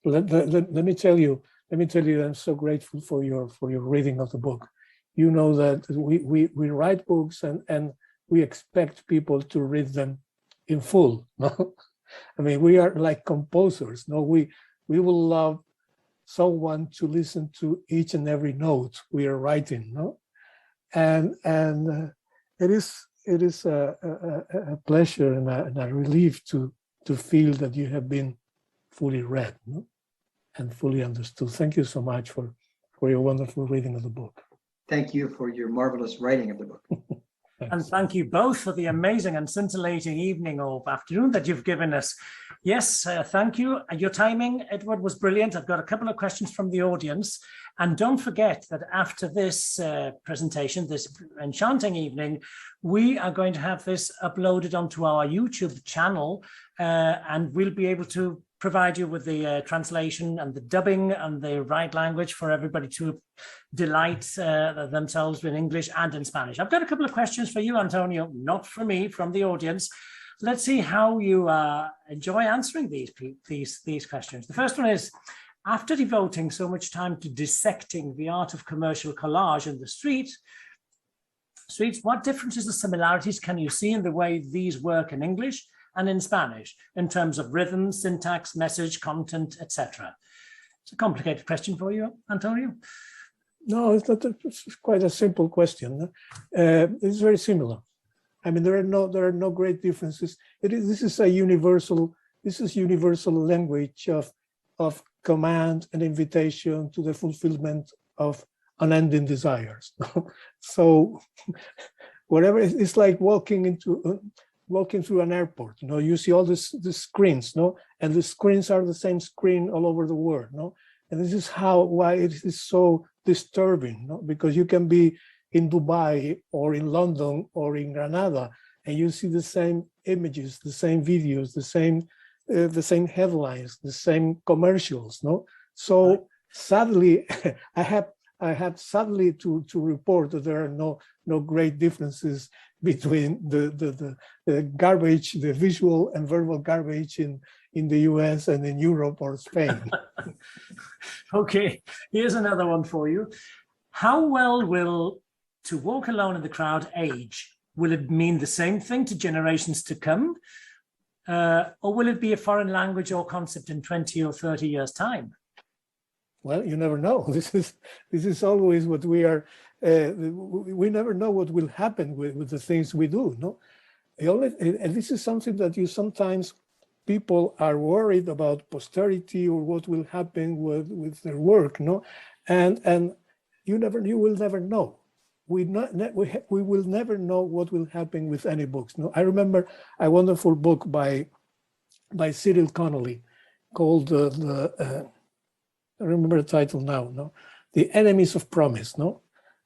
Let me tell you, I'm so grateful for your reading of the book. You know that we write books and we expect people to read them in full. No? I mean, we are like composers. No, we will love someone to listen to each and every note we are writing. No, and it is a pleasure and a relief to feel that you have been fully read, no? And fully understood. Thank you so much for your wonderful reading of the book. Thank you for your marvelous writing of the book. And thank you both for the amazing and scintillating evening or afternoon that you've given us. Yes, thank you. Your timing, Edward, was brilliant. I've got a couple of questions from the audience. And don't forget that after this presentation, this enchanting evening, we are going to have this uploaded onto our YouTube channel, and we'll be able to provide you with the translation and the dubbing and the right language for everybody to delight themselves in English and in Spanish. I've got a couple of questions for you, Antonio, not for me, from the audience. Let's see how you enjoy answering these questions. The first one is, after devoting so much time to dissecting the art of commercial collage in the streets, what differences or similarities can you see in the way these work in English and in Spanish in terms of rhythm, syntax, message, content, etc.? It's a complicated question for you, Antonio. No, it's not. It's quite a simple question. It's very similar. I mean, there are no great differences. This is universal language of command and invitation to the fulfillment of unending desires. So whatever, it's like walking through an airport. You know, you see all the screens, no, and the screens are the same screen all over the world, no. And this is why it is so disturbing, no? Because you can be in Dubai or in London or in Granada, and you see the same images, the same videos, the same headlines, the same commercials, no. So sadly, I have sadly to report that there are no great differences between the garbage, the visual and verbal garbage in the US and in Europe or Spain. Okay, here's another one for you. How well will "To Walk Alone in the Crowd" age? Will it mean the same thing to generations to come? Or will it be a foreign language or concept in 20 or 30 years' time? Well, you never know. This is always what we are. We never know what will happen with the things we do. No, and this is something that sometimes people are worried about posterity or what will happen with their work. No, and you will never know. We will never know what will happen with any books. No, I remember a wonderful book by Cyril Connolly called I remember the title now. No, The Enemies of Promise. No,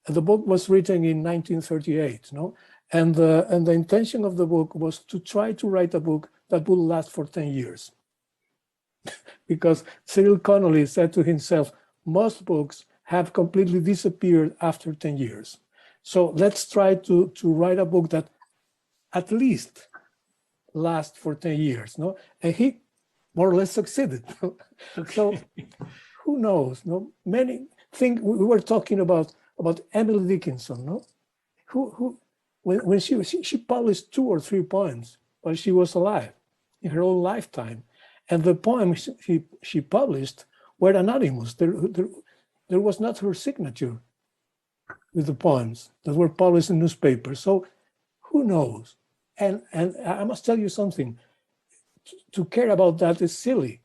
and the book was written in 1938. No, and the intention of the book was to try to write a book that would last for 10 years, because Cyril Connolly said to himself, most books have completely disappeared after 10 years. So let's try to write a book that at least lasts for 10 years. No, and he more or less succeeded. Okay. So who knows? No, many things we were talking about Emily Dickinson. No, when she published 2 or 3 poems while she was alive in her own lifetime, and the poems she published were anonymous. There was not her signature with the poems that were published in newspapers. So who knows? And I must tell you something. To care about that is silly.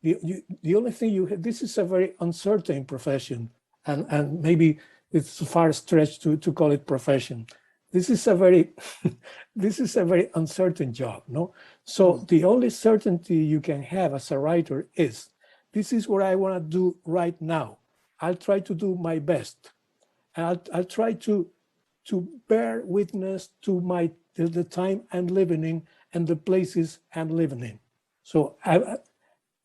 The only thing this is a very uncertain profession, and maybe it's a far stretch to call it profession. This is a very uncertain job, no? So the only certainty you can have as a writer is, this is what I want to do right now. I'll try to do my best. I'll try to bear witness to the time I'm living in and the places I'm living in. So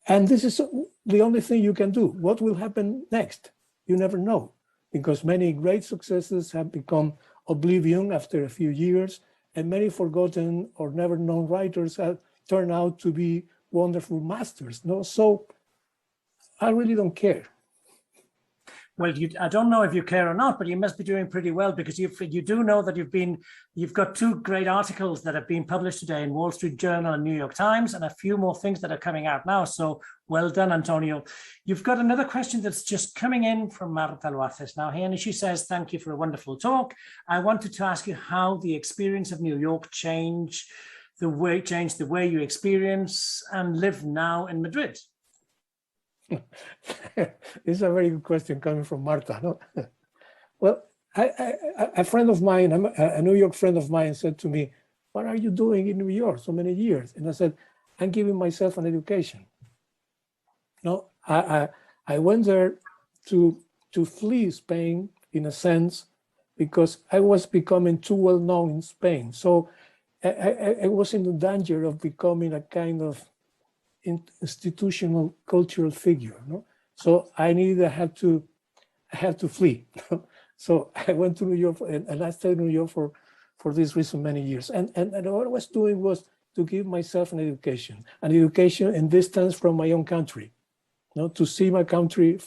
and this is the only thing you can do. What will happen next? You never know, because many great successes have become oblivion after a few years, and many forgotten or never known writers have turned out to be wonderful masters. No, so I really don't care. Well, I don't know if you care or not, but you must be doing pretty well, because you do know that you've got two great articles that have been published today in Wall Street Journal and New York Times, and a few more things that are coming out now. So well done, Antonio. You've got another question that's just coming in from Marta Luaces now here, and she says, thank you for a wonderful talk. I wanted to ask you how the experience of New York changed the way you experience and live now in Madrid. This is a very good question coming from Marta. No? Well, a friend of mine, a New York friend of mine, said to me, what are you doing in New York so many years? And I said, I'm giving myself an education. No, I went there to flee Spain, in a sense, because I was becoming too well known in Spain. So I was in the danger of becoming a kind of institutional cultural figure. No? So I had to flee. So I went to New York, and I stayed in New York for this reason many years. And what I was doing was to give myself an education in distance from my own country. No? To see my country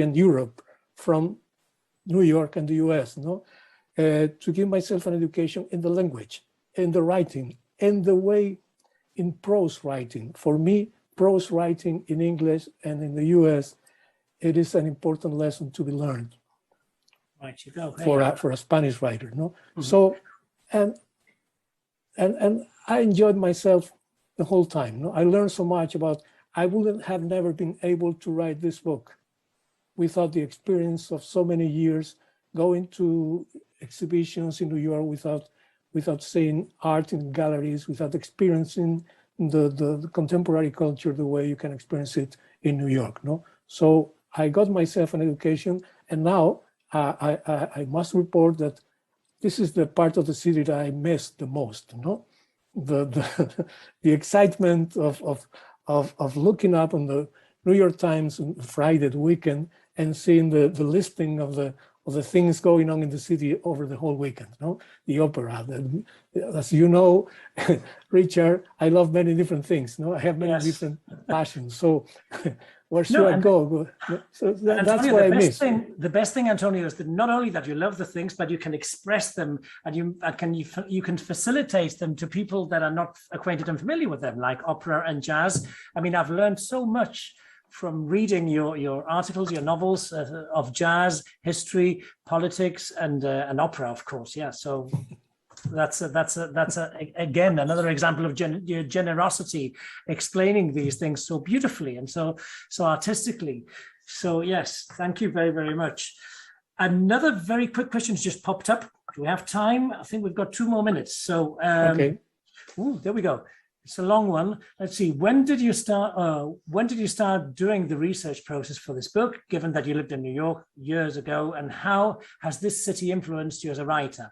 and Europe from New York and the US. No? To give myself an education in the language, in the writing, in the way, in prose writing. For me, prose writing in English and in the US, it is an important lesson to be learned. Right, you go. For a Spanish writer, no. Mm-hmm. So, and I enjoyed myself the whole time. No, I learned so much about. I wouldn't have never been able to write this book without the experience of so many years going to exhibitions in New York without seeing art in galleries, without experiencing the contemporary culture the way you can experience it in New York. No, so I got myself an education, and now I must report that this is the part of the city that I miss the most. No, the excitement of looking up on the New York Times on Friday the weekend and seeing the listing of the things going on in the city over the whole weekend. No, the opera. As you know, Richard, I love many different things. No, I have many different passions. So where should I go? So that's Antonio, what I miss. The best thing, Antonio, is that not only that you love the things, but you can express them, and you can facilitate them to people that are not acquainted and familiar with them, like opera and jazz. I mean, I've learned so much from reading your articles, your novels of jazz, history, politics, and opera, of course. Yeah, so that's again another example of your generosity, explaining these things so beautifully and so artistically. So yes, thank you very, very much. Another very quick question has just popped up. Do we have time? I think we've got 2 more minutes. So okay. Ooh, there we go. It's a long one. Let's see. When did you start doing the research process for this book, given that you lived in New York years ago, and how has this city influenced you as a writer?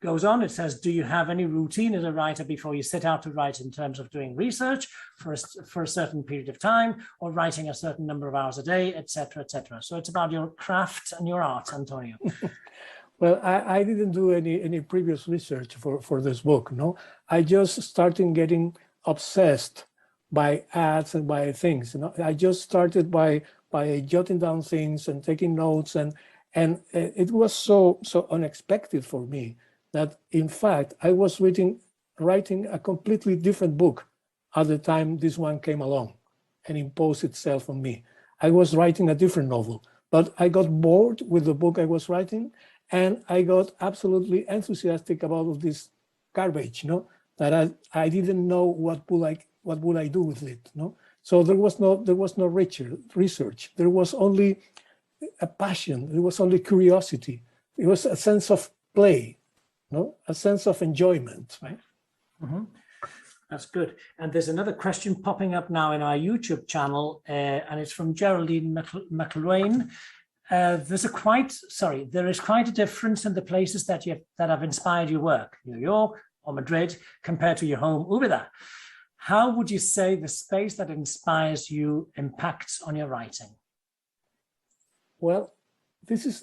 Goes on, it says, do you have any routine as a writer before you set out to write, in terms of doing research for a certain period of time, or writing a certain number of hours a day, etc., etc.? So it's about your craft and your art, Antonio. Well, I didn't do any previous research for this book. No, I just started getting obsessed by ads and by things. You know, I just started by jotting down things and taking notes, and it was so unexpected for me that, in fact, I was writing a completely different book at the time this one came along and imposed itself on me. I was writing a different novel, but I got bored with the book I was writing, and I got absolutely enthusiastic about all this garbage, you know, that I didn't know what would I do with it, no? So there was no research. There was only a passion. There was only curiosity. It was a sense of play, no, a sense of enjoyment, right? Mm-hmm. That's good. And there's another question popping up now in our YouTube channel, and it's from Geraldine McElwain. There is quite a difference in the places that have inspired your work, New York or Madrid, compared to your home, Úbeda. how would you say the space that inspires you impacts on your writing? Well, this is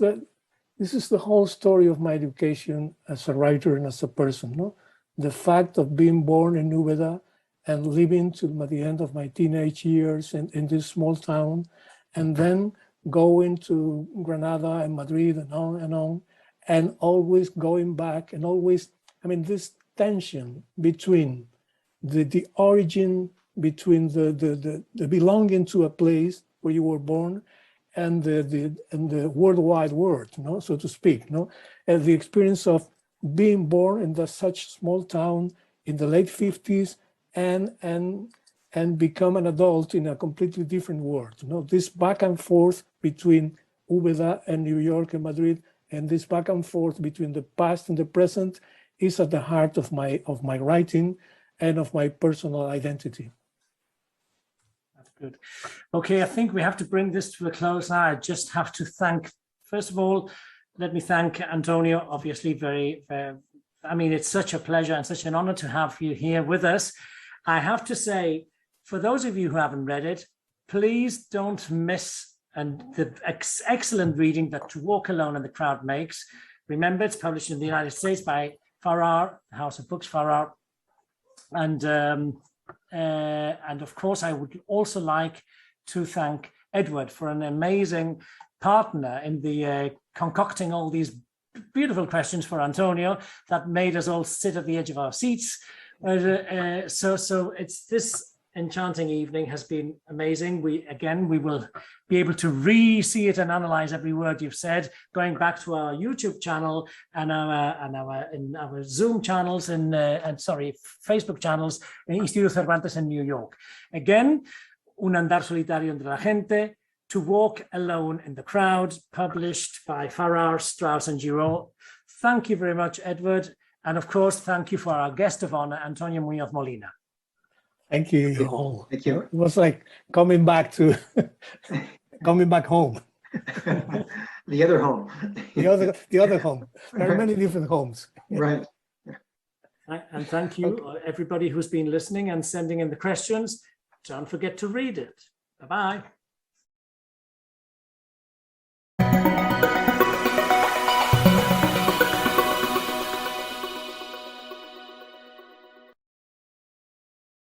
the whole story of my education as a writer and as a person. No, the fact of being born in Úbeda and living to the end of my teenage years in this small town, and then going to Granada and Madrid and on, and always going back, and always, I mean, this tension between the origin, between the belonging to a place where you were born, and the worldwide world, no, so to speak, no, and the experience of being born in such small town in the late 50s and become an adult in a completely different world. You know, this back and forth between Úbeda and New York and Madrid, and this back and forth between the past and the present is at the heart of my writing and of my personal identity. That's good. Okay, I think we have to bring this to a close now. I just have to thank, first of all, let me thank Antonio, obviously very, I mean, it's such a pleasure and such an honor to have you here with us. I have to say, for those of you who haven't read it, please don't miss the excellent reading that To Walk Alone in the Crowd makes. Remember, it's published in the United States by Farrar, House of Books, Farrar. And of course, I would also like to thank Edward for an amazing partner in the concocting all these beautiful questions for Antonio that made us all sit at the edge of our seats. So it's this enchanting evening has been amazing. We will be able to re-see it and analyze every word you've said, going back to our YouTube channel and our Zoom channels and Facebook channels in Instituto Cervantes in New York. Again, Un andar solitario entre la gente, To Walk Alone in the Crowd, published by Farrar, Straus and Giroux. Thank you very much, Edward. And of course, thank you for our guest of honor, Antonio Muñoz Molina. Thank you all. Thank you. It was like coming back home. The other home. the other home. There are many different homes. Right. And thank you, everybody who's been listening and sending in the questions. Don't forget to read it. Bye-bye.